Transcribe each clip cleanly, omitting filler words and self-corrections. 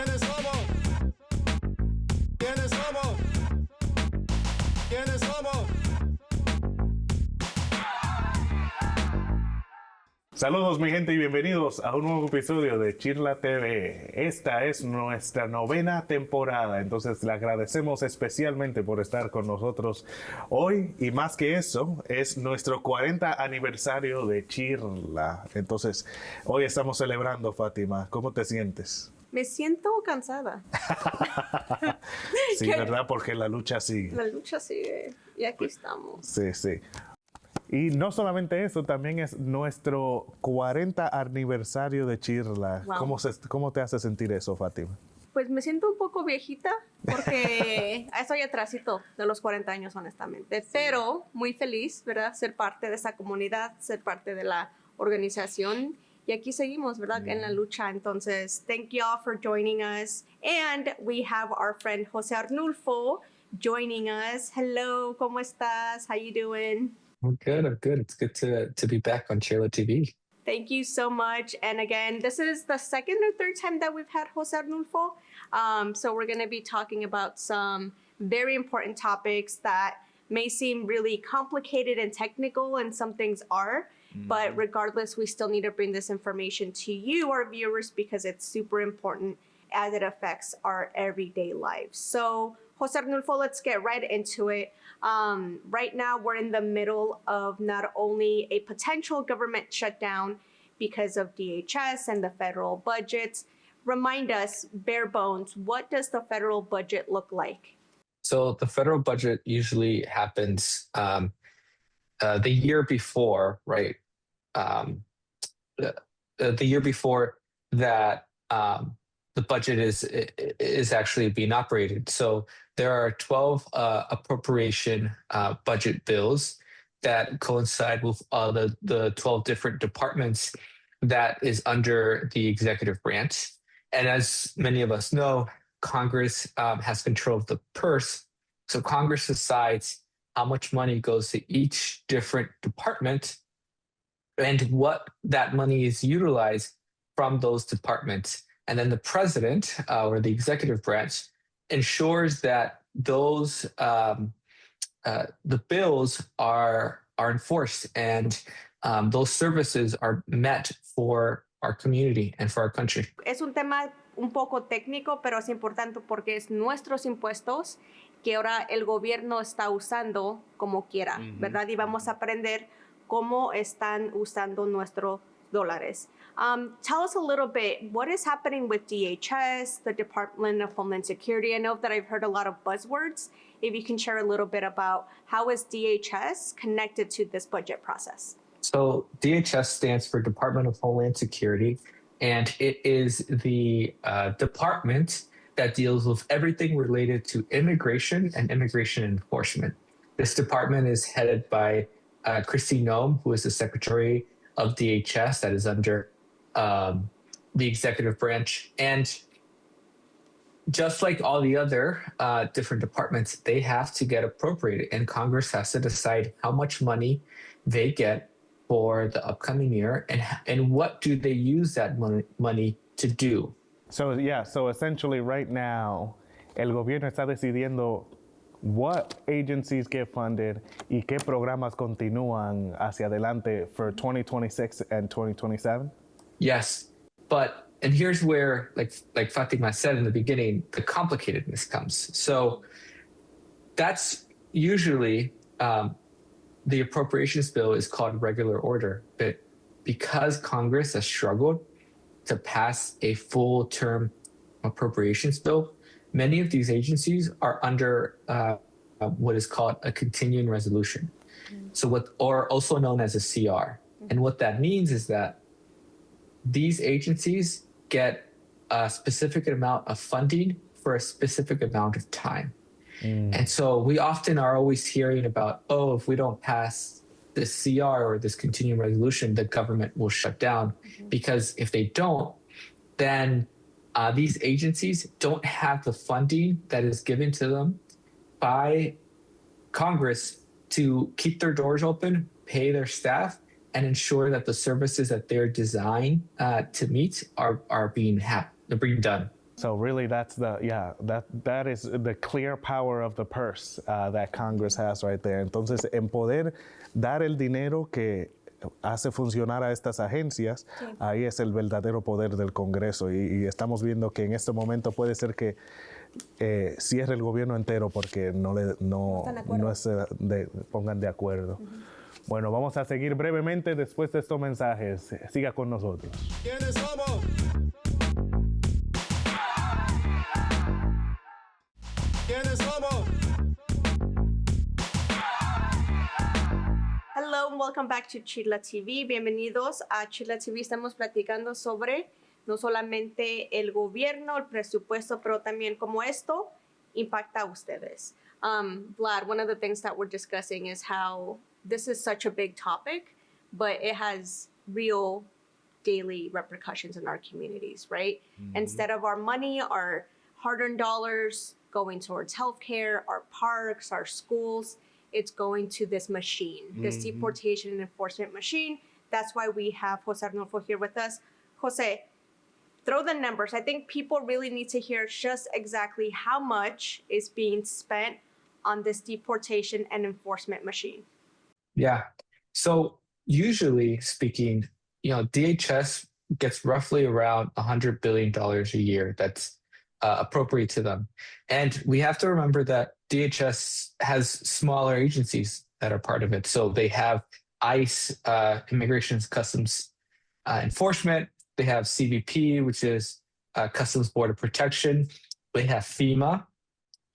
¿Quiénes somos? ¿Quiénes somos? ¿Quiénes somos? Saludos mi gente y bienvenidos a un nuevo episodio de CHIRLA TV. Esta es nuestra 9ª temporada, entonces le agradecemos especialmente por estar con nosotros hoy y más que eso, es nuestro 40 aniversario de CHIRLA. Entonces, hoy estamos celebrando, Fátima. ¿Cómo te sientes? Me siento cansada. Sí, ¿verdad? Porque la lucha sigue. La lucha sigue y aquí estamos. Sí, sí. Y no solamente eso, también es nuestro 40 aniversario de CHIRLA. Wow. ¿Cómo te hace sentir eso, Fátima? Pues me siento un poco viejita porque estoy atrásito de los 40 años, honestamente. Sí. Pero muy feliz, ¿verdad? Ser parte de esta comunidad, ser parte de la organización. Y aquí seguimos, ¿verdad? En la lucha. Entonces, thank you all for joining us. And we have our friend José Arnulfo joining us. Hello, ¿cómo estás? How you doing? I'm good. It's good to be back on CHIRLA TV. Thank you so much. And again, this is the second or third time that we've had José Arnulfo. So we're going to be talking about some very important topics that may seem really complicated and technical, and some things are. But regardless, we still need to bring this information to you, our viewers, because it's super important as it affects our everyday lives. So, José Arnulfo, let's get right into it. Right now, we're in the middle of not only a potential government shutdown because of DHS and the federal budgets. Remind us, bare bones, what does the federal budget look like? So the federal budget usually happens the year before, right? The year before that the budget is actually being operated. So there are 12 appropriation budget bills that coincide with the 12 different departments that is under the executive branch. And as many of us know, Congress has control of the purse. So Congress decides how much money goes to each different department and what that money is utilized from those departments. And then the president or the executive branch ensures that those the bills are enforced and those services are met for our community and for our country. Es un tema un poco técnico, pero es importante porque es nuestros impuestos que ahora el gobierno está usando como quiera, ¿verdad? Y vamos a aprender cómo están usando nuestros dólares. Tell us a little bit, what is happening with DHS, the Department of Homeland Security? I know that I've heard a lot of buzzwords. If you can share a little bit about how is DHS connected to this budget process? So DHS stands for Department of Homeland Security, and it is the department that deals with everything related to immigration and immigration enforcement. This department is headed by Christine Nome, who is the Secretary of DHS that is under the executive branch. And just like all the other different departments, they have to get appropriated, and Congress has to decide how much money they get for the upcoming year and what do they use that money to do. So essentially right now, el gobierno está decidiendo what agencies get funded y qué programas continúan hacia adelante for 2026 and 2027? Yes, and here's where, like Fatima said in the beginning, the complicatedness comes. So that's usually the appropriations bill is called regular order, but because Congress has struggled to pass a full term appropriations bill, many of these agencies are under what is called a continuing resolution. Or also known as a CR. And what that means is that these agencies get a specific amount of funding for a specific amount of time. And so we often are always hearing about, if we don't pass this CR or this continuing resolution, the government will shut down. Because if they don't, then these agencies don't have the funding that is given to them by Congress to keep their doors open, pay their staff, and ensure that the services that they're designed to meet are being done. So really, that is the clear power of the purse that Congress has right there. Entonces, en poder dar el dinero que hace funcionar a estas agencias, ahí es el verdadero poder del Congreso. Y estamos viendo que en este momento puede ser que cierre el gobierno entero porque no se pongan de acuerdo. Bueno, vamos a seguir brevemente después de estos mensajes. Siga con nosotros. ¿Quiénes somos? ¿Quiénes somos? Hello and welcome back to CHIRLA TV. Bienvenidos a CHIRLA TV. Estamos platicando sobre no solamente el gobierno, el presupuesto, pero también cómo esto impacta a ustedes. Vlad, one of the things that we're discussing is how this is such a big topic, but it has real daily repercussions in our communities, right? Mm-hmm. Instead of our money, our hard-earned dollars going towards healthcare, our parks, our schools, it's going to this machine, this deportation and enforcement machine. That's why we have Jose Arnulfo here with us. Jose, throw the numbers. I think people really need to hear just exactly how much is being spent on this deportation and enforcement machine. Yeah. So usually speaking, DHS gets roughly around $100 billion a year that's appropriate to them. And we have to remember that DHS has smaller agencies that are part of it. So they have ICE, Immigration Customs Enforcement. They have CBP, which is Customs Border Protection. They have FEMA,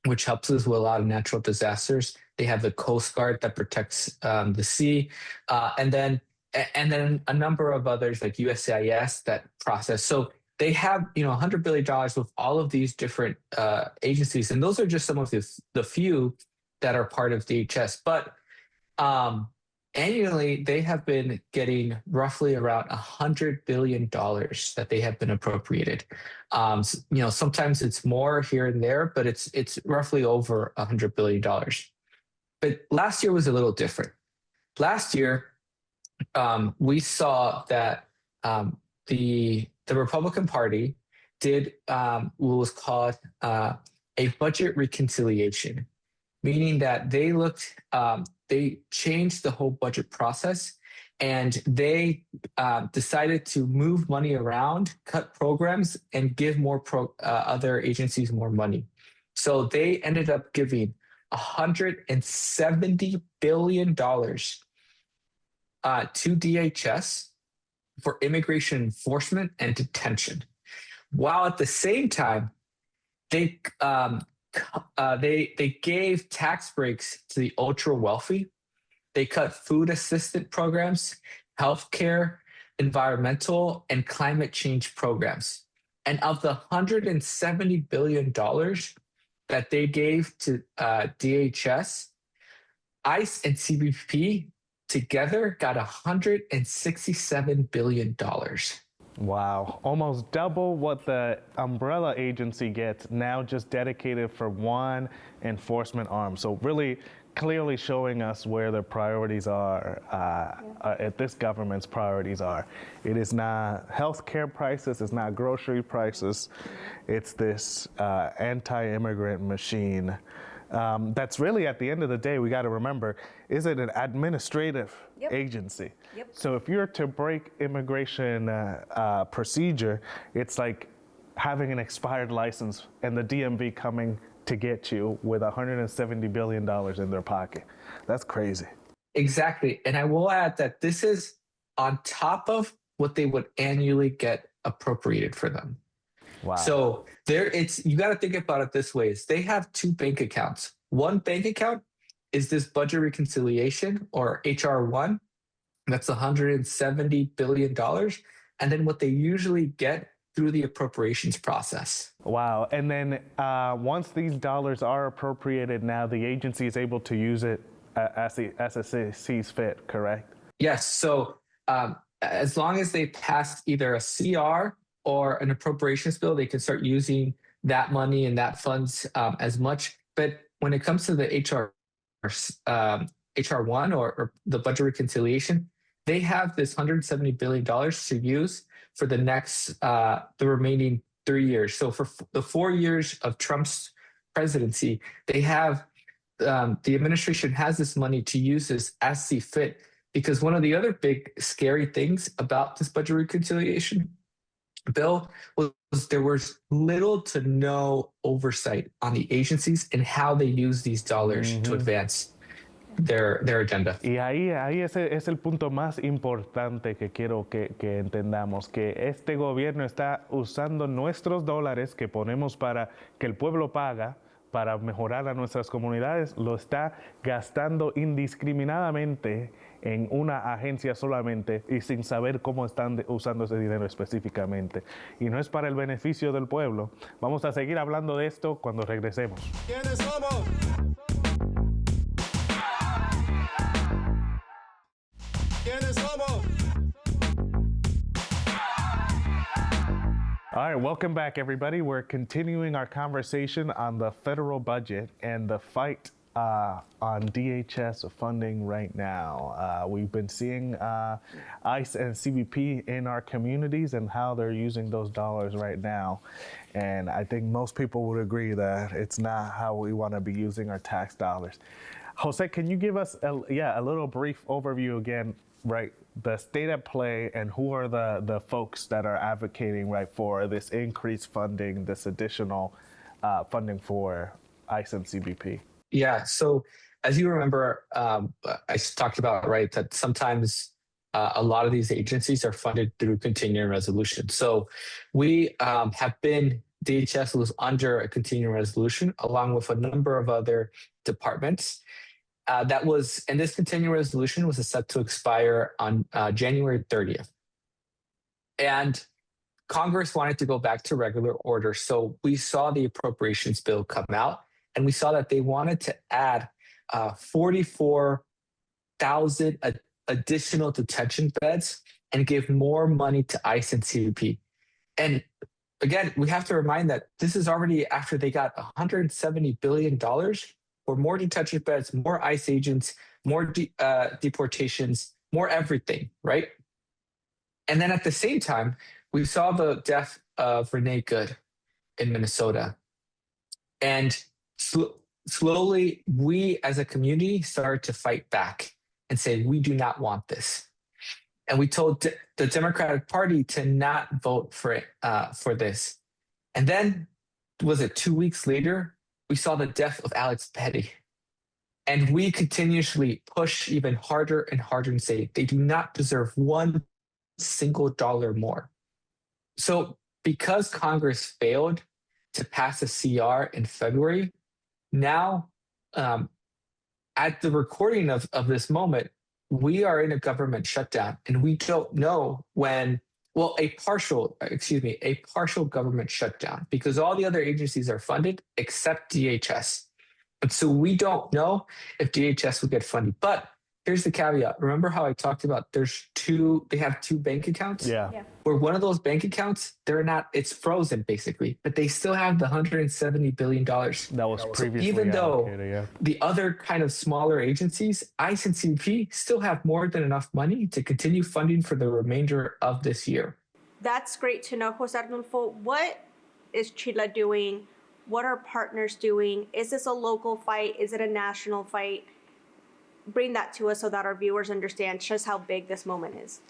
which helps us with a lot of natural disasters. They have the Coast Guard that protects the sea. And then a number of others like USCIS that process. So they have, $100 billion with all of these different agencies. And those are just some of the few that are part of DHS. But annually, they have been getting roughly around $100 billion that they have been appropriated. Sometimes it's more here and there, but it's roughly over $100 billion. But last year was a little different. Last year, we saw that the Republican Party did what was called a budget reconciliation, meaning that they changed the whole budget process and they decided to move money around, cut programs, and give more other agencies more money. So they ended up giving $170 billion to DHS for immigration enforcement and detention, while at the same time they gave tax breaks to the ultra wealthy. They cut food assistance programs, healthcare, environmental, and climate change programs. And of the $170 billion that they gave to DHS, ICE and CBP together got $167 billion. Wow, almost double what the umbrella agency gets now, just dedicated for one enforcement arm. So really clearly showing us where the priorities are, this government's priorities are. It is not healthcare prices, it's not grocery prices, it's this anti-immigrant machine. That's really, at the end of the day, we got to remember, is it an administrative agency? Yep. So if you're to break immigration procedure, it's like having an expired license and the DMV coming to get you with $170 billion in their pocket. That's crazy. Exactly. And I will add that this is on top of what they would annually get appropriated for them. Wow. So you got to think about it this way: is they have two bank accounts. One bank account is this budget reconciliation, or HR1, that's $170 billion, and then what they usually get through the appropriations process. Wow. And then once these dollars are appropriated, now the agency is able to use it as it sees fit, correct? Yes. So as long as they pass either a CR or an appropriations bill, they can start using that money and that funds as much. But when it comes to the HR1 or the budget reconciliation, they have this $170 billion to use for the next, the remaining 3 years. So for the 4 years of Trump's presidency, they have the administration has this money to use this as see fit. Because one of the other big scary things about this budget reconciliation bill was there was little to no oversight on the agencies and how they use these dollars to advance their agenda. Y ahí ese es el punto más importante que quiero que entendamos, que este gobierno está usando nuestros dólares que ponemos para que el pueblo paga para mejorar a nuestras comunidades, lo está gastando indiscriminadamente en una agencia solamente y sin saber cómo están usando ese dinero específicamente. Y no es para el beneficio del pueblo. Vamos a seguir hablando de esto cuando regresemos. ¿Quiénes somos? ¿Quiénes somos? All right, welcome back, everybody. We're continuing our conversation on the federal budget and the fight on DHS funding right now. We've been seeing ICE and CBP in our communities and how they're using those dollars right now. And I think most people would agree that it's not how we want to be using our tax dollars. Jose, can you give us a little brief overview again, right? The state at play and who are the folks that are advocating right for this increased funding, this additional funding for ICE and CBP? Yeah. So as you remember, I talked about, right, that sometimes a lot of these agencies are funded through continuing resolution. So we DHS was under a continuing resolution along with a number of other departments. And this continuing resolution was set to expire on January 30th. And Congress wanted to go back to regular order. So we saw the appropriations bill come out, and we saw that they wanted to add 44,000 additional detention beds and give more money to ICE and CBP. And again, we have to remind that this is already after they got $170 billion for more detention beds, more ICE agents, more deportations, more everything, right? And then at the same time, we saw the death of Renee Good in Minnesota. And slowly, we as a community started to fight back and say, we do not want this. And we told the Democratic Party to not vote for this. And then, was it 2 weeks later, we saw the death of Alex Petty. And we continuously push even harder and harder and say they do not deserve one single dollar more. So because Congress failed to pass a CR in February, now at the recording of this moment, we are in a government shutdown and we don't know when, well, a partial government shutdown because all the other agencies are funded except DHS. And so we don't know if DHS will get funded. But here's the caveat. Remember how I talked about they have two bank accounts? Yeah. Where one of those bank accounts, it's frozen basically, but they still have the $170 billion. That was previously even though yeah. The other kind of smaller agencies, ICE and CBP, still have more than enough money to continue funding for the remainder of this year. That's great to know, Jose Arnulfo. What is CHIRLA doing? What are partners doing? Is this a local fight? Is it a national fight? Bring that to us so that our viewers understand just how big this moment is.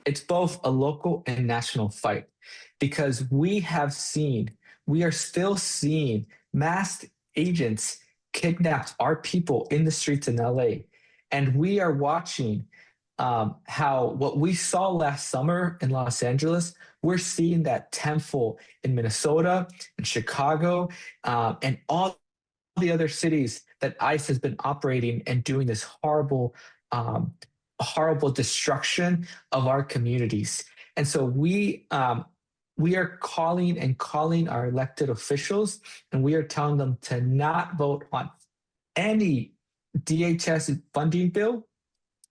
It's both a local and national fight because we are still seeing masked agents kidnapped our people in the streets in LA. And we are watching how what we saw last summer in Los Angeles, we're seeing that tenfold in Minnesota and Chicago and all the other cities that ICE has been operating and doing this horrible destruction of our communities. And so we are calling our elected officials, and we are telling them to not vote on any DHS funding bill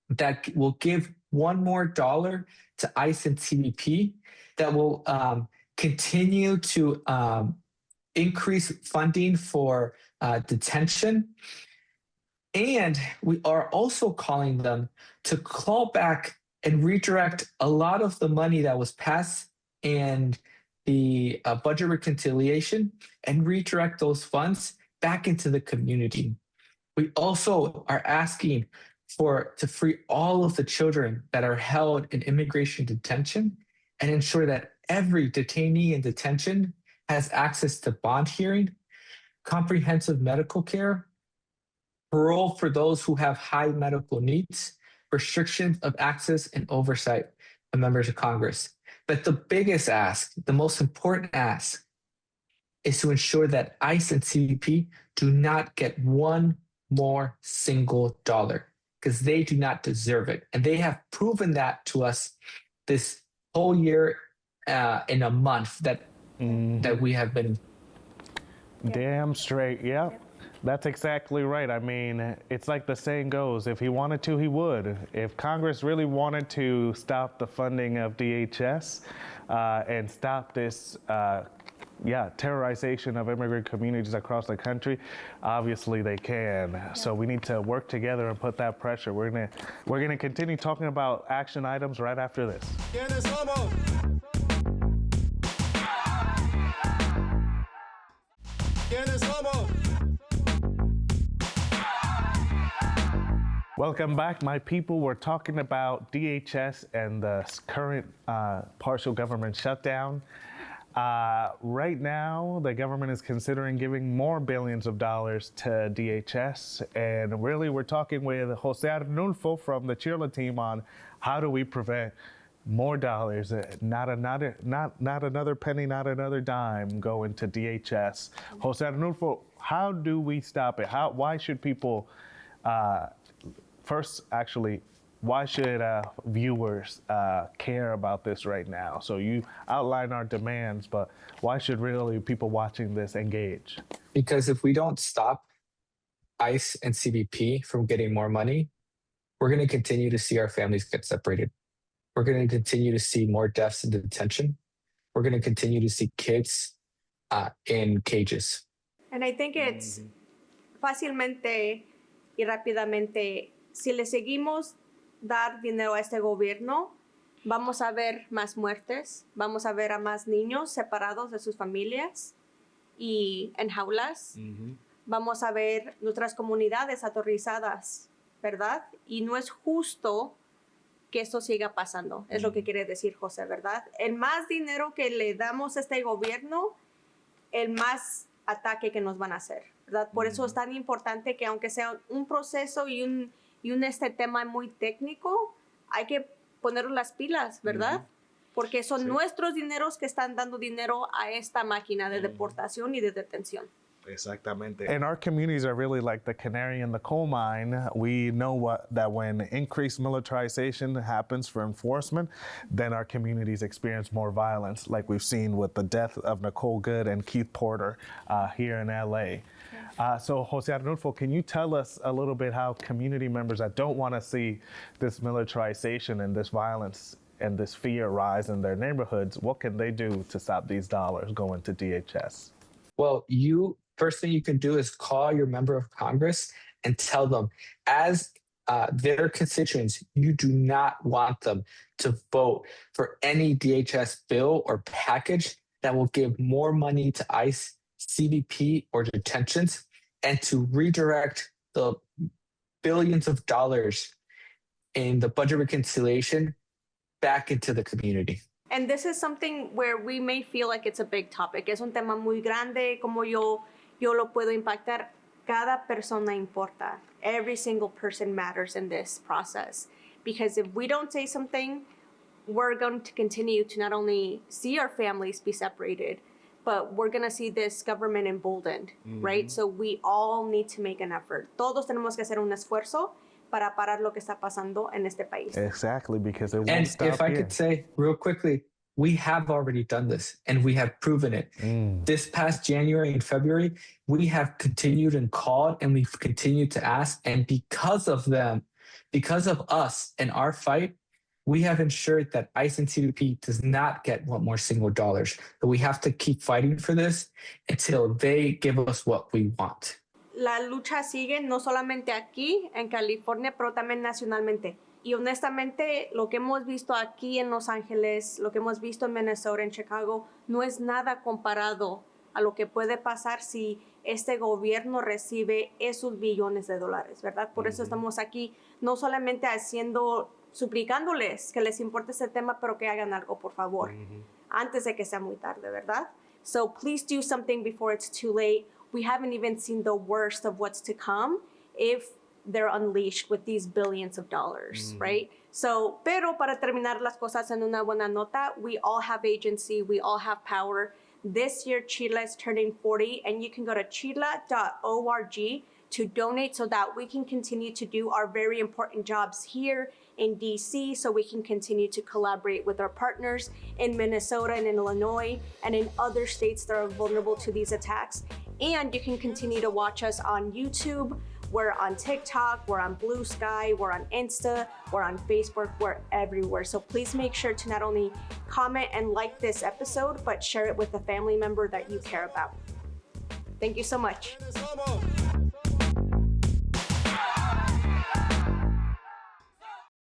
that will give one more dollar to ICE and CBP, that will continue to increase funding for detention. And we are also calling them to claw back and redirect a lot of the money that was passed in the a budget reconciliation and redirect those funds back into the community. We also are asking to free all of the children that are held in immigration detention and ensure that every detainee in detention has access to bond hearing, comprehensive medical care, parole for those who have high medical needs, restrictions of access and oversight of members of Congress. But the biggest ask, the most important ask, is to ensure that ICE and CBP do not get one more single dollar, because they do not deserve it. And they have proven that to us this whole year in a month that we have been. Damn straight, yep. That's exactly right. I mean, it's like the saying goes, if he wanted to, he would. If Congress really wanted to stop the funding of DHS and stop this terrorization of immigrant communities across the country, obviously they can. Yeah. So we need to work together and put that pressure. We're gonna continue talking about action items right after this. ¿Quiénes somos? ¿Quiénes somos? Welcome back, my people. We're talking about DHS and the current partial government shutdown. Right now, the government is considering giving more billions of dollars to DHS. And really, we're talking with Jose Arnulfo from the CHIRLA team on how do we prevent more dollars, not another penny, not another dime going to DHS. Jose Arnulfo, how do we stop it? Why should people, first, actually, why should viewers care about this right now? So you outline our demands, but why should really people watching this engage? Because if we don't stop ICE and CBP from getting more money, we're going to continue to see our families get separated. We're going to continue to see more deaths in detention. We're going to continue to see kids in cages. And I think it's fácilmente y rápidamente, si le seguimos dar dinero a este gobierno, vamos a ver más muertes, vamos a ver a más niños separados de sus familias y en jaulas. Vamos a ver nuestras comunidades aterrorizadas, ¿verdad? Y no es justo que esto siga pasando, es lo que quiere decir José, ¿verdad? El más dinero que le damos a este gobierno, el más ataque que nos van a hacer, ¿verdad? Por eso es tan importante que aunque sea un proceso y un tema muy técnico, hay que poner las pilas, ¿verdad? Porque son nuestros dineros que están dando dinero a esta máquina de deportación y de detención. Exactamente. And our communities are really like the canary in the coal mine. We know that when increased militarization happens for enforcement, then our communities experience more violence, like we've seen with the death of Nicole Good and Keith Porter here in LA. So Jose Arnulfo, can you tell us a little bit how community members that don't want to see this militarization and this violence and this fear rise in their neighborhoods, what can they do to stop these dollars going to DHS? Well, first thing you can do is call your member of Congress and tell them, as their constituents, you do not want them to vote for any DHS bill or package that will give more money to ICE, CBP, or detentions, and to redirect the billions of dollars in the budget reconciliation back into the community. And this is something where we may feel like it's a big topic. Es un tema muy grande, como yo lo puedo impactar. Cada persona importa. Every single person matters in this process. Because if we don't say something, we're going to continue to not only see our families be separated, but we're going to see this government emboldened, right? So we all need to make an effort. Todos tenemos que hacer un esfuerzo para parar lo que está pasando en este país. Exactly, because it won't stop if I could say real quickly, we have already done this and we have proven it. This past January and February, we have continued and called and we've continued to ask. And because of them, because of us and our fight, we have ensured that ICE and CBP does not get one more single dollars. But we have to keep fighting for this until they give us what we want. La lucha sigue no solamente aquí en California, pero también nacionalmente. Y honestamente, lo que hemos visto aquí en Los Ángeles, lo que hemos visto en Minnesota, en Chicago, no es nada comparado a lo que puede pasar si este gobierno recibe esos billones de dólares, ¿verdad? Por eso estamos aquí, no solamente suplicándoles que les importe ese tema, pero que hagan algo, por favor, antes de que sea muy tarde, ¿verdad? So please do something before it's too late. We haven't even seen the worst of what's to come if they're unleashed with these billions of dollars, right? So, pero para terminar las cosas en una buena nota, we all have agency, we all have power. This year, CHIRLA is turning 40, and you can go to chirla.org to donate so that we can continue to do our very important jobs here in DC, so we can continue to collaborate with our partners in Minnesota and in Illinois and in other states that are vulnerable to these attacks. And you can continue to watch us on YouTube. We're on TikTok, we're on Blue Sky, we're on Insta, we're on Facebook, we're everywhere. So please make sure to not only comment and like this episode, but share it with a family member that you care about. Thank you so much. ¿Quiénes somos?